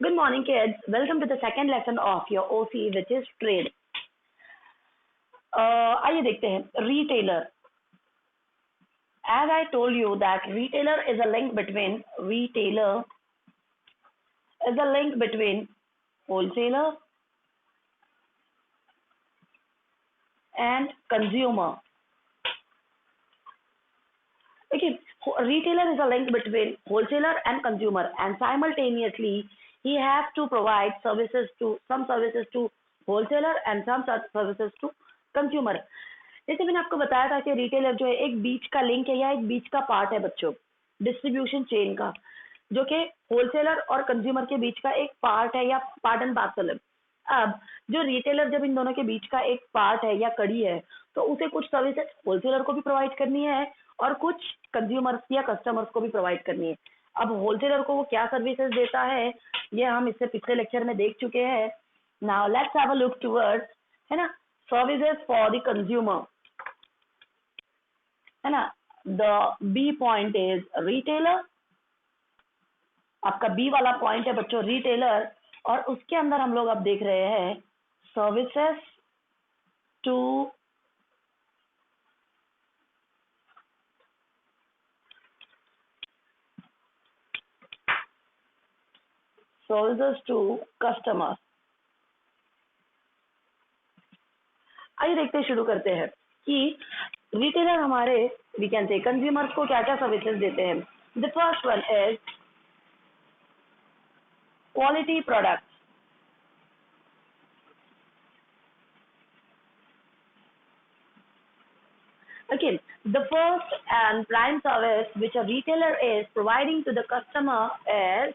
Good morning, kids. Welcome to the second lesson of your OC, which is trade. आइए देखते हैं retailer. As I told you that retailer is a link between wholesaler and consumer. Okay, retailer is a link between wholesaler and consumer, and simultaneously he has to provide some services to wholesaler and some services to consumer. जैसे मैंने आपको बताया था कि retailer जो है एक बीच का लिंक है या एक बीच का पार्ट है बच्चों, डिस्ट्रीब्यूशन चेन का, जो कि होलसेलर और कंज्यूमर के बीच का एक पार्ट है या पार्ट एंड पार्सल है। अब जो रिटेलर जब इन दोनों के बीच का एक पार्ट है या कड़ी है, तो उसे कुछ सर्विसेज होलसेलर को भी प्रोवाइड करनी है और कुछ कंज्यूमर्स या कस्टमर्स को भी प्रोवाइड करनी है। अब होलसेलर को वो क्या सर्विसेज देता है, ये हम इससे पिछले लेक्चर में देख चुके हैं। Now let's have a look towards, है ना, सर्विसेज फॉर द कंज्यूमर, है ना। The B point is retailer, आपका बी वाला पॉइंट है बच्चों रिटेलर, और उसके अंदर हम लोग अब देख रहे हैं सर्विसेज टू कस्टमर। आइए देखते शुरू करते हैं कि रिटेलर हमारे वी कैन से कंज्यूमर्स को क्या क्या सर्विसेज देते हैं। The first one is quality product. Okay, the first and prime service which a retailer is providing to the customer is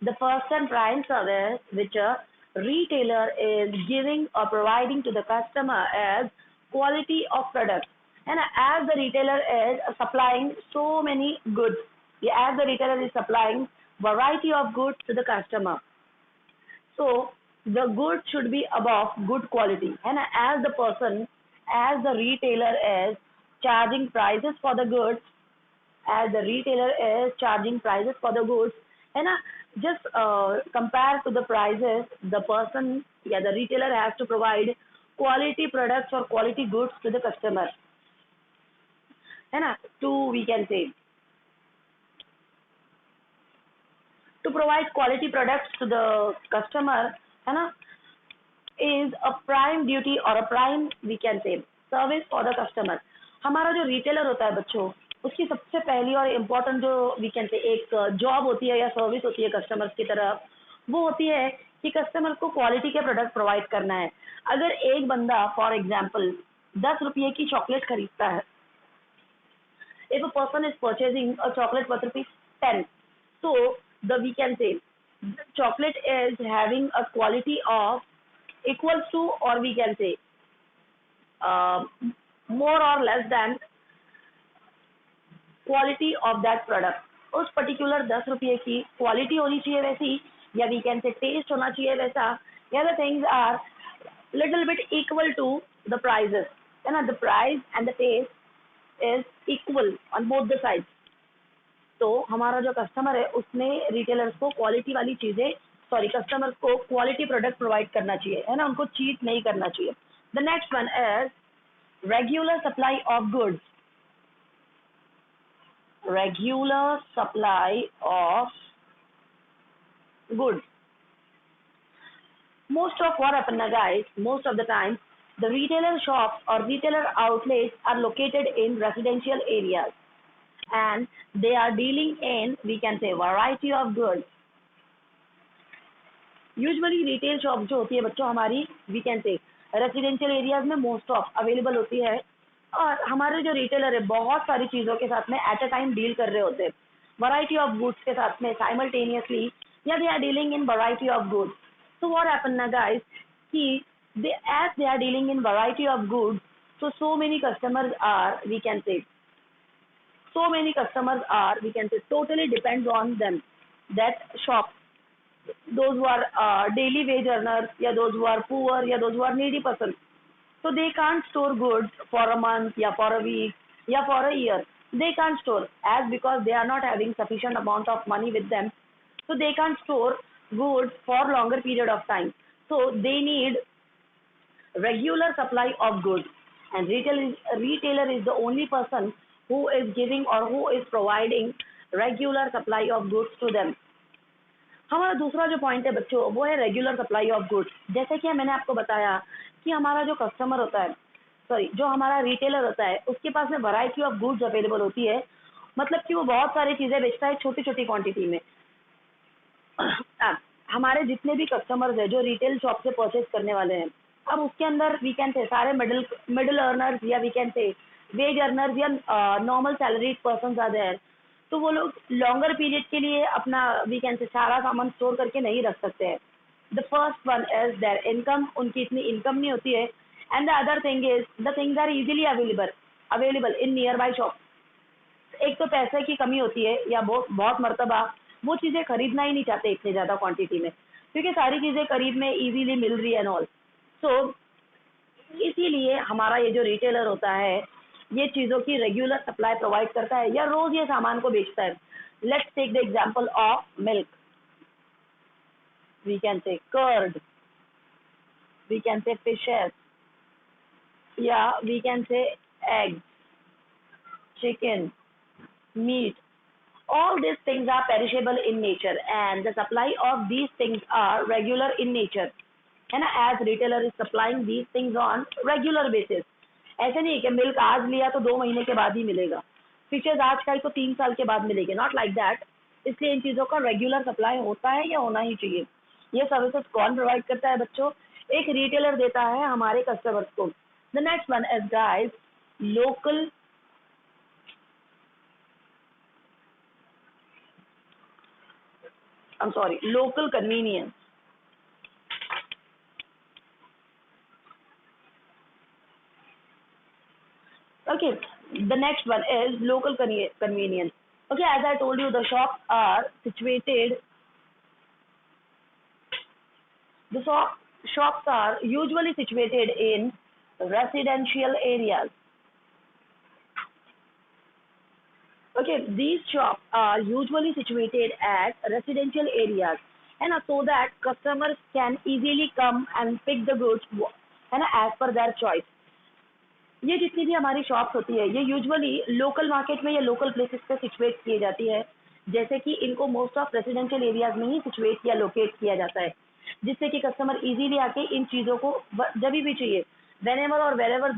the first and prime service which a retailer is giving or providing to the customer is quality of product. And as the retailer is supplying so many goods, as the retailer is supplying variety of goods to the customer, so the goods should be above good quality. And as the retailer is charging prices for the goods, and just compare to the prices, the person, the retailer has to provide quality products or quality goods to the customer, and we can say to provide quality products to the customer, है is a prime duty or a prime we can say service for the customer. हमारा जो retailer होता है बच्चों, उसकी सबसे पहली और इम्पोर्टेंट जो वी कैन से एक जॉब होती है या सर्विस होती है कस्टमर्स की तरफ, वो होती है कि कस्टमर को क्वालिटी के प्रोडक्ट प्रोवाइड करना है। अगर एक बंदा फॉर एग्जांपल 10 रुपये की चॉकलेट खरीदता है, if a person is purchasing a chocolate worth rupees 10, so the we can say the chocolate is having a quality of equals to or we can say uh, more or less than quality of that product. उस particular 10 रुपये की quality होनी चाहिए वैसी, या we can से test होना चाहिए वैसा, या the things are little bit equal to the prices, है ना। The price and the taste is equal on both the sides. तो हमारा जो कस्टमर है उसने रिटेलर्स को क्वालिटी वाली चीजें कस्टमर्स को क्वालिटी प्रोडक्ट प्रोवाइड करना चाहिए, है ना, उनको चीट नहीं करना चाहिए। The next one is regular supply of goods. Regular supply of goods. Most of what happen now guys, most of the time the retailer shops or retailer outlets are located in residential areas and they are dealing in we can say variety of goods. Usually retail shops जो होती है बच्चों हमारी we can say residential areas में most of available होती है, और हमारे जो रिटेलर है बहुत सारी चीजों के साथ में एट अ टाइम डील कर रहे होते हैं, वैरायटी ऑफ गुड्स के साथ में साइमल्टेनियसली, या they are dealing in variety of goods. So what happen ना गाइस कि they are dealing in variety of goods, so many customers are we can say totally depends on them, that shop, those who are daily wage earners, या those who are poor, या those who are needy person. So they can't store goods for a month, yeah, for a week, yeah, for a year. They can't store as because they are not having sufficient amount of money with them. So they can't store goods for longer period of time. So they need regular supply of goods, and retailer is the only person who is giving or who is providing regular supply of goods to them. हमारा दूसरा जो point है बच्चों वो है regular supply of goods. जैसे कि मैंने आपको बताया कि हमारा जो कस्टमर होता है, सॉरी जो हमारा रिटेलर होता है, उसके पास में वैरायटी ऑफ गुड्स अवेलेबल होती है, मतलब कि वो बहुत सारी चीजें बेचता है छोटी छोटी क्वांटिटी में। अब हमारे जितने भी कस्टमर्स है जो रिटेल शॉप से परचेज करने वाले हैं, अब उसके अंदर वी कैन से सारे मिडिल अर्नर्स या we can say wage earners या normal salaried person are there. तो वो लोग लॉन्गर पीरियड के लिए अपना वी कैन से सारा सामान स्टोर करके नहीं रख सकते हैं। The first one is their income, उनकी इतनी इनकम नहीं होती है। And the other thing is the things are easily available in nearby shop. एक तो पैसे की कमी होती है या बहुत मर्तबा वो चीजें खरीदना ही नहीं चाहते इतने ज्यादा क्वांटिटी में, क्योंकि सारी चीजें करीब में इजीली मिल रही है एंड ऑल। सो इसीलिए हमारा ये जो रिटेलर होता है ये चीजों की रेगुलर सप्लाई प्रोवाइड करता है या रोज ये सामान को बेचता है। Let's take the example of milk, we can say curd, we can say fishes, या we can say eggs, chicken, meat. All these things are perishable in nature and the supply of these things are regular in nature. है ना, as retailer is supplying these things on regular basis. ऐसे नहीं कि milk आज लिया तो 2 महीने के बाद ही मिलेगा, फिशेज आज खाई तो 3 साल के बाद मिलेगी, नॉट लाइक दैट। इसलिए इन चीजों का रेगुलर सप्लाई होता है या होना ही चाहिए। ये सर्विसेज कौन प्रोवाइड करता है बच्चों? एक रिटेलर देता है हमारे कस्टमर्स को। The next one is guys local local convenience. Okay, the next one is local convenience. Okay, as I told you, the shops are situated, shops are usually situated in residential areas. Okay, these shops are usually situated at residential areas, है ना, so that customers can easily come and pick the goods, है ना, as per their choice. ये जितनी भी हमारी shops होती है ये यूजुअली लोकल मार्केट में या लोकल प्लेसेस पे सिचुएट की जाती है, जैसे कि इनको मोस्ट ऑफ रेसिडेंशियल एरियाज में ही सिचुएट या लोकेट किया जाता है, जिससे कि कस्टमर इजीली आके इन चीज़ों को जब भी चाहिए whenever or wherever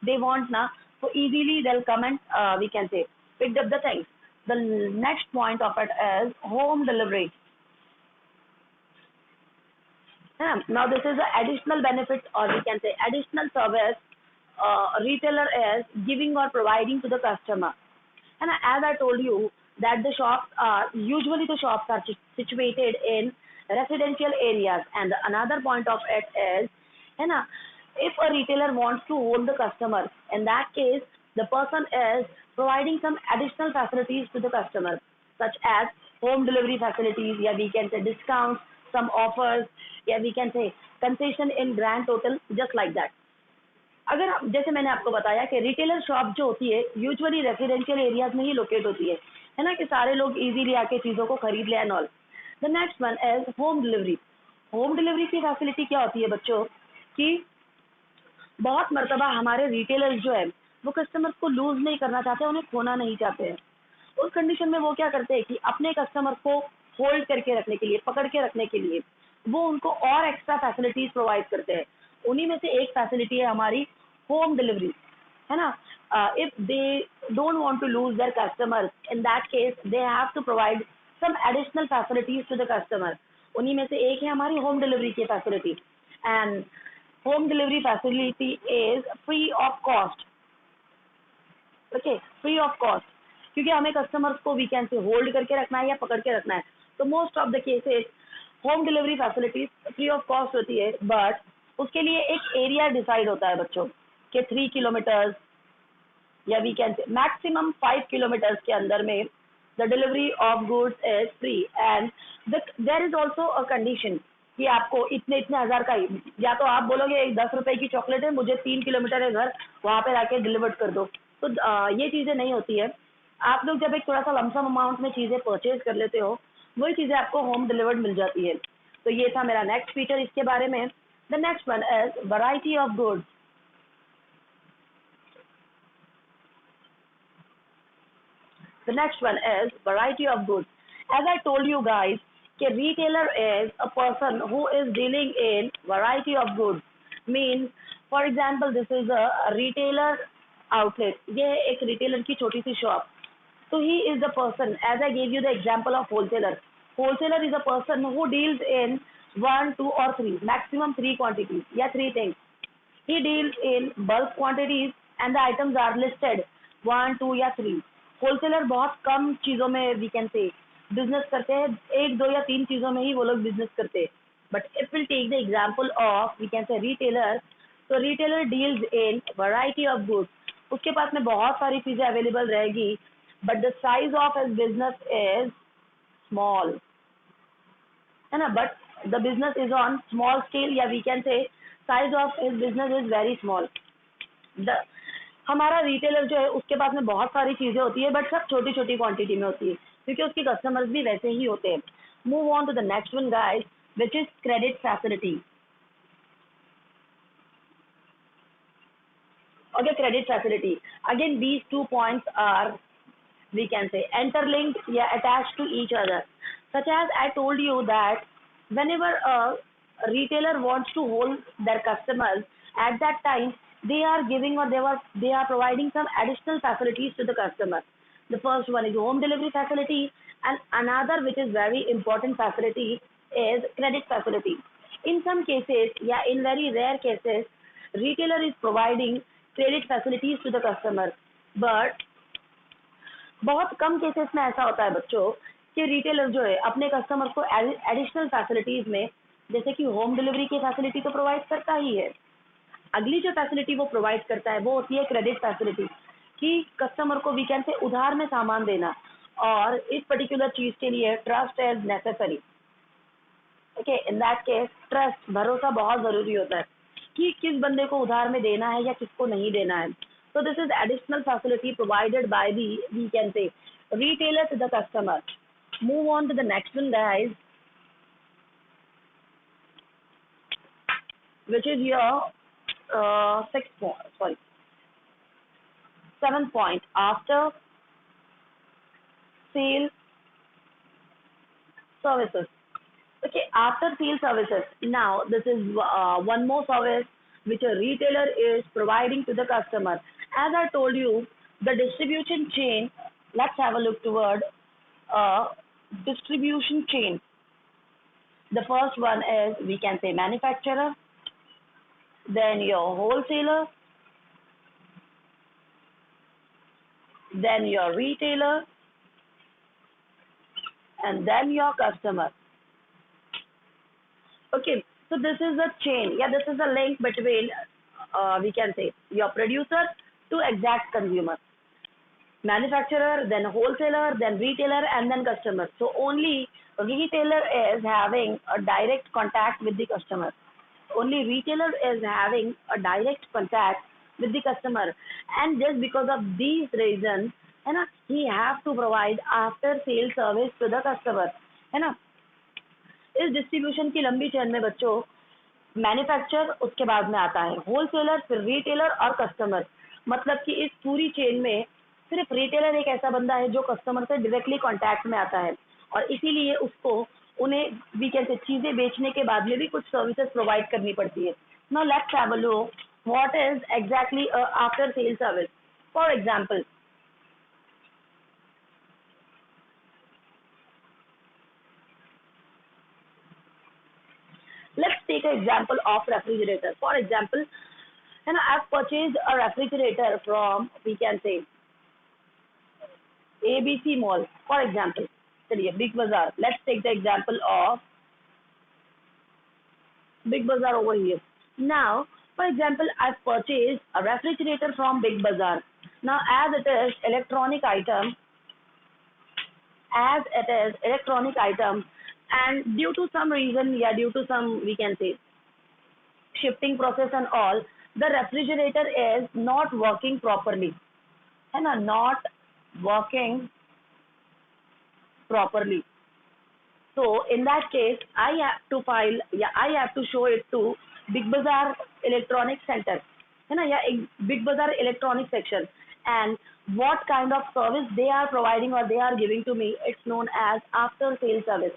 they want ना, so easily they'll come and we can say picked up the things. The next point of it is home delivery. Now this is an additional benefit or we can say additional service retailer is giving or providing to the customer. And as I told you that the shops are situated in residential areas, and another point of it is, है ना, if a retailer wants to hold the customer, in that case the person is providing some additional facilities to the customer, such as home delivery facilities, या we can say discounts, some offers, या we can say concession in grand total, just like that. अगर जैसे मैंने आपको बताया कि retailer shop जो होती है यूजुअली रेसिडेंशियल एरियाज में ही लोकेट होती है ना, कि सारे लोग इजीली आके चीज़ों को खरीद ले and all. The next one is home delivery. Home delivery की फैसिलिटी क्या होती है बच्चों कि बहुत मर्तबा हमारे रिटेलर्स जो है वो कस्टमर्स को लूज नहीं करना चाहते, उन्हें खोना नहीं चाहते हैं। उस कंडीशन में वो क्या करते हैं कि अपने कस्टमर्स को होल्ड करके रखने के लिए, पकड़ के रखने के लिए वो उनको और एक्स्ट्रा फैसिलिटीज प्रोवाइड करते हैं। उन्हीं में से एक फैसिलिटी है हमारी होम डिलीवरी, है ना। If they don't want to lose their customers, in that case they have to provide some additional facilities to the customer. उन्हीं में से एक है हमारी होम डिलीवरी की facility, and home delivery facility is free of cost. Okay, free of cost, क्योंकि हमें customers को वीकेंड से होल्ड करके रखना है या पकड़ के रखना है, तो most of the cases home delivery facilities free of cost होती है। बट उसके लिए एक एरिया डिसाइड होता है बच्चों के 3 किलोमीटर्स या we can say maximum 5 kilometres के अंदर में the delivery of goods is free. And there is also a condition कि आपको इतने इतने हजार का ही, या तो आप बोलोगे 10 रुपए की चॉकलेट है, मुझे 3 किलोमीटर है घर, वहां पे आके डिलीवर कर दो, तो ये चीजें नहीं होती है। आप लोग जब एक थोड़ा सा लमसम अमाउंट में चीजें परचेज कर लेते हो वही चीजें आपको होम डिलीवर्ड मिल जाती है। तो ये था मेरा नेक्स्ट फीचर इसके बारे में। The next one is variety of goods. The next one is variety of goods. As I told you guys, a retailer is a person who is dealing in variety of goods. Means, for example, this is a retailer outlet. ये एक retailer की छोटी सी shop. So he is the person, as I gave you the example of wholesaler. Wholesaler is a person who deals in one, two, or three, maximum three quantities. Yeah, three things. He deals in bulk quantities and the items are listed one, two या three. Wholesaler बहुत कम चीजों में we can से business करते हैं, एक दो या तीन चीजों में ही वो लोग बिजनेस करते हैं। But if will take the example of we can say retailer, तो retailer deals in variety of goods. उसके पास में बहुत सारी चीजें अवेलेबल रहेगी, but the size of his business is small, है ना। But the business is on small scale, या we can say size of his business is very small. The हमारा रिटेलर जो है उसके पास में बहुत सारी चीजें होती है, बट सब छोटी छोटी क्वांटिटी में होती है, क्योंकि उसके कस्टमर्स भी वैसे ही होते हैं। Move on to the next one guys, which is credit facility. Okay, credit facility, again these two points are we can say interlinked, yeah, attached to each other. Such as I told you that whenever a retailer wants to hold their customers, at that time they are giving, or they are providing some additional facilities to the customer. The first one is home delivery facility, and another which is very important facility is credit facility. In some cases, yeah, in very rare cases, retailer is providing credit facilities to the customer, but बहुत कम cases में ऐसा होता है बच्चों कि retailer जो है अपने कस्टमर को एडिशनल फैसिलिटीज में, जैसे कि होम डिलीवरी की फैसिलिटी तो प्रोवाइड करता ही है, अगली जो फैसिलिटी वो प्रोवाइड करता है वो होती है क्रेडिट फैसिलिटी, कि कस्टमर को वीकेंड से उधार में सामान देना, और इस पर्टिकुलर चीज के लिए trust is necessary. Okay, in that case trust, भरोसा बहुत जरूरी होता है कि किस बंदे को उधार में देना है या किसको नहीं देना है। So this is additional facility provided by the, we can say, retailer to the customer. Move on to the next one guys, which is your sixth point, sorry, seventh point, after sale services. Okay, after sale services. Now this is one more service which a retailer is providing to the customer. As I told you, the distribution chain, let's have a look toward distribution chain. The first one is, we can say, manufacturer, then your wholesaler, then your retailer, and then your customer. Okay, so this is a chain. Yeah, this is a link between, we can say, your producer to exact consumer. Manufacturer, then wholesaler, then retailer, and then customer. So only retailer is having a direct contact with the customer. Only retailer is having a direct contact with the customer, and just because of these reasons, है ना, he have to provide after sale service to the customer, है ना। इस distribution की लंबी chain में बच्चों manufacture उसके बाद में आता है, होलसेलर, फिर रिटेलर और कस्टमर। मतलब कि इस पूरी चेन में सिर्फ रिटेलर एक ऐसा बंदा है जो कस्टमर से डायरेक्टली कांटेक्ट में आता है, और इसीलिए उसको उन्हें वी कैन से चीजें बेचने के बाद में भी कुछ सर्विसेज प्रोवाइड करनी पड़ती है। Now let's have a look what is exactly after sale service. For example, let's take an example of refrigerator. For example, and I've purchased a refrigerator from, we can say, ABC Mall. For example, चलिए Big Bazaar. Let's take the example of Big Bazaar over here. Now, for example, I've purchased a refrigerator from Big Bazaar. Now, as it is electronic item, and due to some reason, yeah, due to some, we can say, shifting process and all, the refrigerator is not working properly, है ना, not working properly. So in that case, I have to file, या I have to show it to Big Bazaar Electronic Center, है ना, या एक Big Bazaar Electronic section, and what kind of service they are providing or they are giving to me, it's known as after sale service.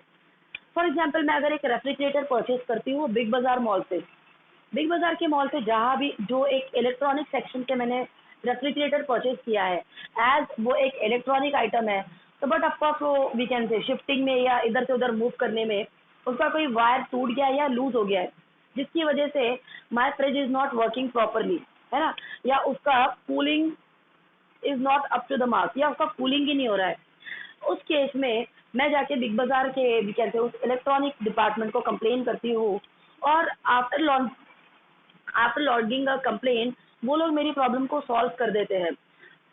For example मैं अगर एक refrigerator purchase करती हूँ big बाजार मॉल से, बिग बाजार के mall से जहाँ भी जो एक इलेक्ट्रॉनिक सेक्शन से मैंने रेफ्रिजरेटर परचेज किया है, एज वो एक इलेक्ट्रॉनिक आइटम है, तो बट ऑफकोर्स वो वी कैन से शिफ्टिंग में या इधर से उधर मूव करने में उसका कोई वायर टूट गया या लूज हो गया है, जिसकी वजह से my fridge is not working properly, है ना, या उसका cooling is not up to the mark, या उसका कूलिंग ही नहीं हो रहा है, उस केस में मैं जाके बिग बाजार के कहते हैं उस इलेक्ट्रॉनिक डिपार्टमेंट को कंप्लेन करती हूँ, और आफ्टर लॉगिंग अ कंप्लेन वो लोग मेरी प्रॉब्लम को सॉल्व कर देते हैं।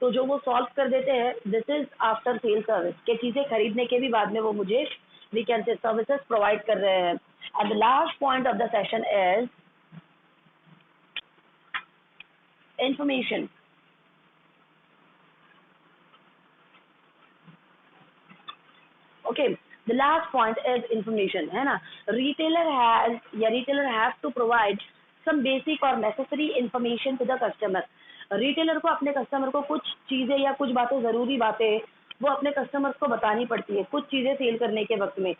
तो जो वो सॉल्व कर देते हैं, this is after sale service, के चीज़ें खरीदने के भी बाद में वो मुझे we can say services provide कर रहे हैं। And the last point of the session is information. Okay, the last point is information, है ना, retailer has to provide some basic or necessary information to the customer. Retailer को अपने customer को कुछ चीजें या कुछ बातें, जरूरी बातें वो अपने कस्टमर्स को बतानी पड़ती है कुछ चीजें सेल करने के वक्त में।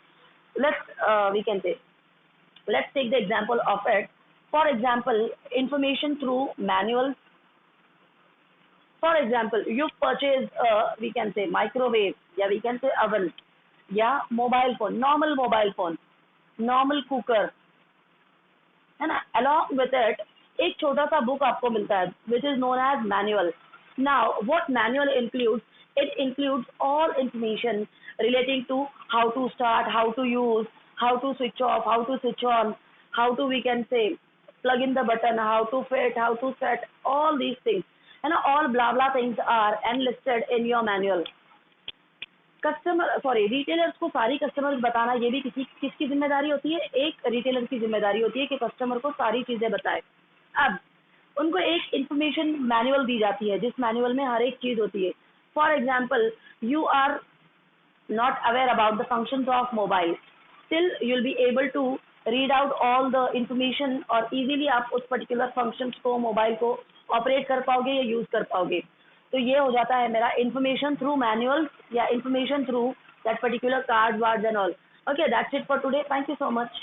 वी कैन से let's take the example of it. For example, information through manuals. For example, you purchase we can say microwave, या we can say oven, या मोबाइल फोन, नॉर्मल कुकर, है ना, अलॉन्ग विथ इट एक छोटा सा book आपको मिलता है which is known as manual. Now what manual includes, it includes all information relating to how to start, how to use, how to switch off, how to switch on, how to we can say plug in the button, how to fit, how to set, all these things, है ना, all blah blah things are enlisted in your manual. Retailers को सारी customers बताना ये भी किसकी जिम्मेदारी होती है, एक रिटेलर की जिम्मेदारी होती है कि कस्टमर को सारी चीजें बताए। अब उनको एक इंफॉर्मेशन मैनुअल दी जाती है जिस मैनुअल में हर एक चीज होती है। For example, you are not aware about the functions of mobile, still you will be able to read out all the information और इजीली आप उस पर्टिकुलर फंक्शंस को, मोबाइल को ऑपरेट कर पाओगे या यूज कर पाओगे। तो ये हो जाता है मेरा इंफॉर्मेशन थ्रू मैनुअल या information through that particular card ward and all. Okay, that's it for today, thank you so much.